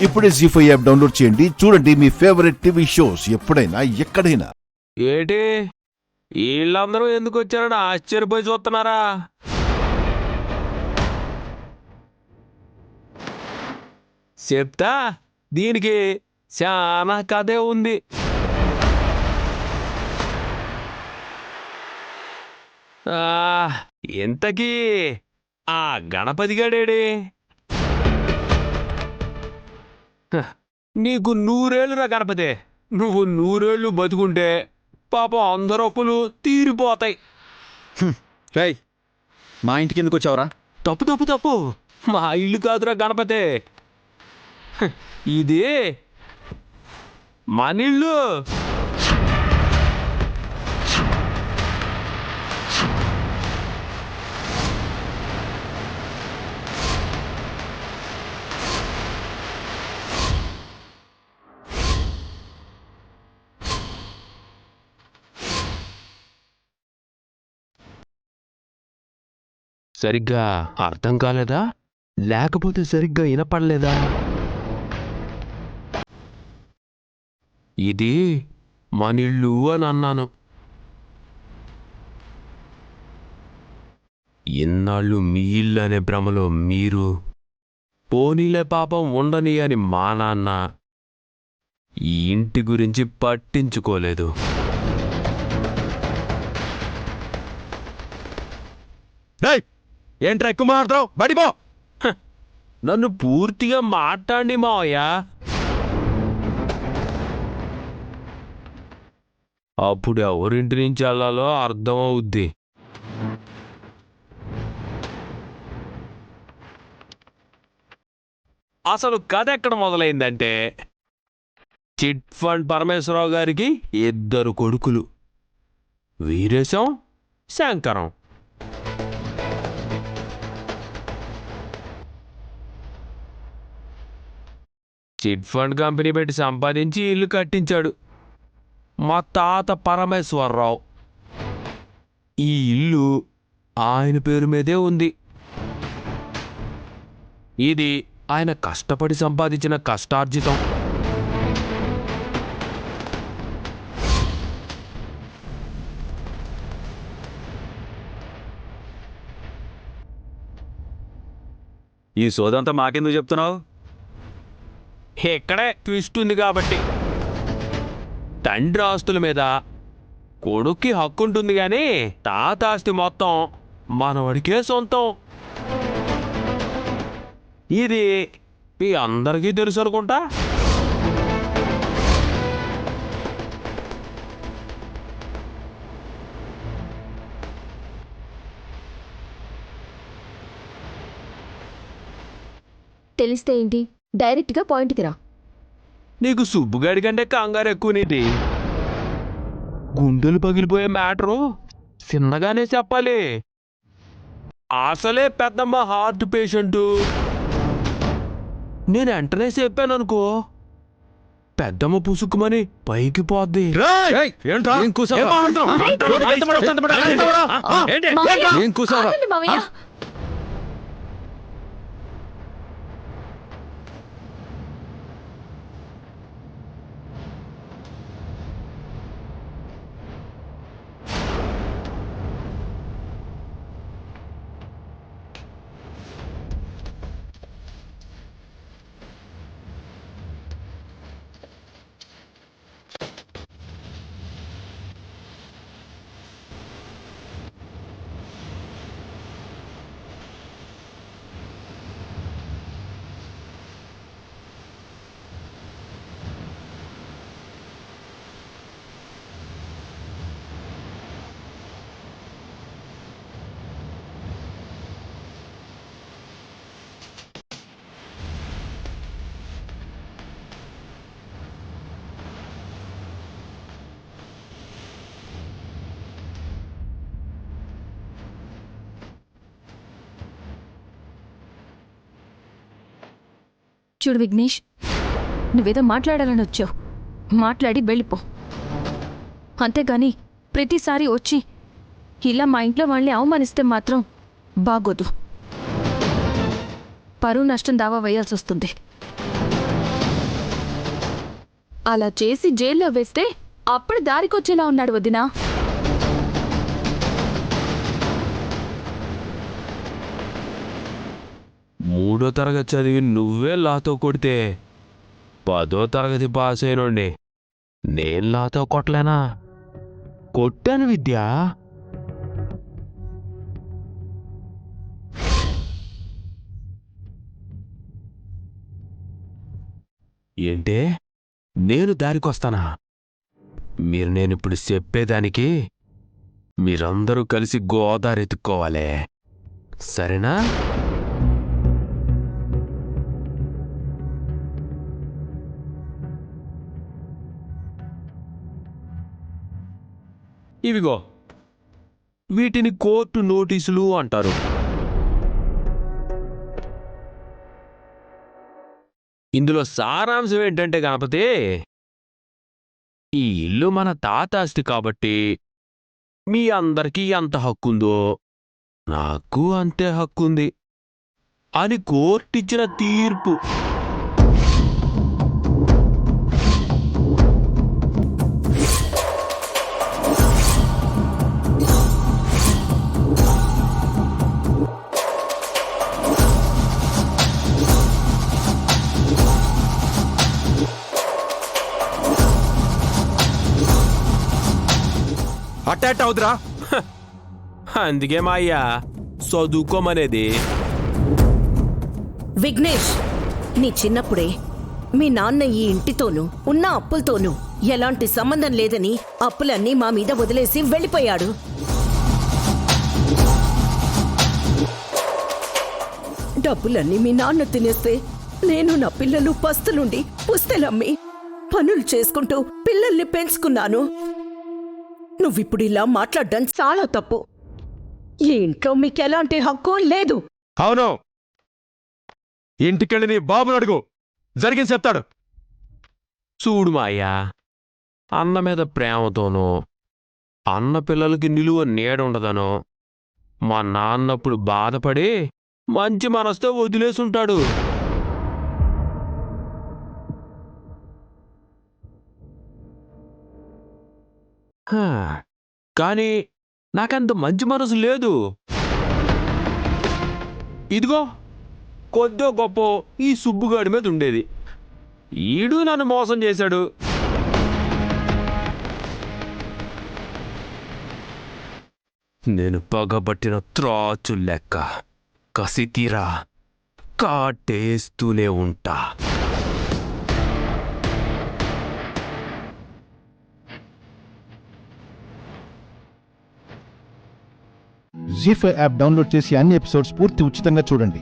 ఇప్పుడే జీ5 app download చేయండి. చూడండి మీ ఫేవరెట్ టీవీ షోస్ ఎప్పుడైనా ఎక్కడైనా. ఏటి వీళ్ళందరూ ఎందుకు వచ్చారని ఆశ్చర్యపోయి చూస్తున్నారా? చెప్తా, దీనికి చాలా కథే ఉంది. ఇంతకీ ఆ గణపతి గడేడి? నీకు 100 ఏళ్ళురా గణపతి. నువ్వు 100 ఏళ్ళు బతుకుంటే పాపం అందరూ అప్పులు తీరిపోతాయి. రేయ్, మా ఇంటికి ఎందుకు వచ్చావురా? తప్పు తప్పు తప్పు, మా ఇల్లు కాదురా గణపతి, ఇది మన ఇల్లు. సరిగ్గా అర్థం కాలేదా? లేకపోతే సరిగ్గా వినపడలేదా? ఇది మనిళ్ళు అని అన్నాను. ఇన్నాళ్ళు మీ ఇల్లు అనే భ్రమలో మీరు, పోనీలే పాపం ఉండని అని మా నాన్న ఈ ఇంటి గురించి పట్టించుకోలేదు. ఏంట్రా ఎక్కువ మాట్లాడతావు? బడిపో. నన్ను పూర్తిగా మాట్లాడి మావయ్య. అప్పుడు ఎవరింటి నుంచి వెళ్ళాలో అర్థమవుద్ది. అసలు కథ ఎక్కడ మొదలైందంటే, చిట్ ఫండ్ పరమేశ్వరరావు గారికి 2 కొడుకులు, Veeresham, Shankaram. Chit fund company పెట్టి సంపాదించి ఇల్లు కట్టించాడు మా తాత పరమేశ్వరరావు. ఈ ఇల్లు ఆయన పేరు మీదే ఉంది. ఇది ఆయన కష్టపడి సంపాదించిన కష్టార్జితం. ఈ సోదంతా మాకెందుకు చెప్తున్నావు? ఇక్కడే ట్విస్ట్ ఉంది కాబట్టి. తండ్రి ఆస్తుల మీద కొడుక్కి హక్కు ఉంటుంది, కానీ తాత ఆస్తి మొత్తం మనవడికే సొంతం. ఇది మీ అందరికీ తెలుసు అనుకుంటా. తెలిస్తే ఏంటి, డైరెక్ట్గా పాయింట్కి రా. నీకు సుబ్బుగాడి కంటే కంగారు ఎక్కువ. నీటి గుండెలు పగిలిపోయే మ్యాటరు చిన్నగానే చెప్పాలి. అసలే పెద్దమ్మ హార్ట్ పేషెంటు. నేను వెంటనే చెప్పాను అనుకో, పెద్దమ్మ పుసుక్కుమని పైకి పోద్ది. ఆగండి మావయ్య. చూడు విఘ్నేష్, నువ్వేదో మాట్లాడాలని వచ్చావు, మాట్లాడి వెళ్ళిపో. అంతేగాని ప్రతిసారి వచ్చి ఇలా మా ఇంట్లో వాళ్ళని అవమానిస్తే మాత్రం బాగోదు. పరువు నష్టం దావా వేయాల్సి వస్తుంది. అలా చేసి జైల్లో వేస్తే అప్పుడు దారికొచ్చేలా ఉన్నాడు వదినా. మూడో తరగతి చదివి నువ్వే లాతో కొడితే 10వ తరగతి పాస్ అయినోండి నేను లాతో కొట్టలేనా? కొట్టాను విద్య. ఏంటే నేను దారికొస్తానా? నేనిప్పుడు చెప్పేదానికి మీరందరూ కలిసి గోదారి ఎత్తుక్కోవాలి, సరేనా? ఇవిగో వీటిని కోర్టు నోటీసులు అంటారు. ఇందులో సారాంశం ఏంటంటే గణపతి, ఈ ఇల్లు మన తాత ఆస్తి కాబట్టి మీ అందరికీ ఎంత హక్కుందో నాకు అంతే హక్కుంది అని కోర్టిచ్చిన తీర్పు. అట్టాట్ అవుతురా. అందుకే మా అయ్యా చదువుకోమనేది. విఘ్నేష్, నీ చిన్నప్పుడే మీ నాన్న ఈ ఇంటితోనూ ఉన్న అప్పులతోనూ ఎలాంటి సంబంధం లేదని అప్పులన్నీ మా మీద వదిలేసి వెళ్ళిపోయాడు. డబ్బులన్నీ మీ నాన్న తినేస్తే నేను నా పిల్లలు పస్తులుండి పుస్తెలమ్మి పనులు చేసుకుంటూ పిల్లల్ని పెంచుకున్నాను. నువ్విప్పుడు ఇలా మాట్లాడడం చాలా తప్పు. ఈ ఇంట్లో మీకెలాంటి హక్కు లేదు. అవును, ఇంటికెళ్ళి నీ బాబుని అడుగు, జరిగింది చెప్తాడు. చూడు మా అయ్యా, అన్న మీద ప్రేమతోనో అన్న పిల్లలకి నిలువ నీడుండదనో మా నాన్నప్పుడు బాధపడి మంచి మనసుతో వదిలేసుంటాడు. కానీ నాకంత మంచి మనసు లేదు. ఇదిగో కొద్దో గొప్ప ఈ సుబ్బుగాడి మీద ఉండేది. ఈడు నన్ను మోసం చేశాడు. నేను పగబట్టిన త్రాచు లెక్క కసి తీరా కాటేస్తూనే ఉంటా. జీ5 యాప్ డౌన్లోడ్ చేసి అన్ని ఎపిసోడ్స్ పూర్తి ఉచితంగా చూడండి.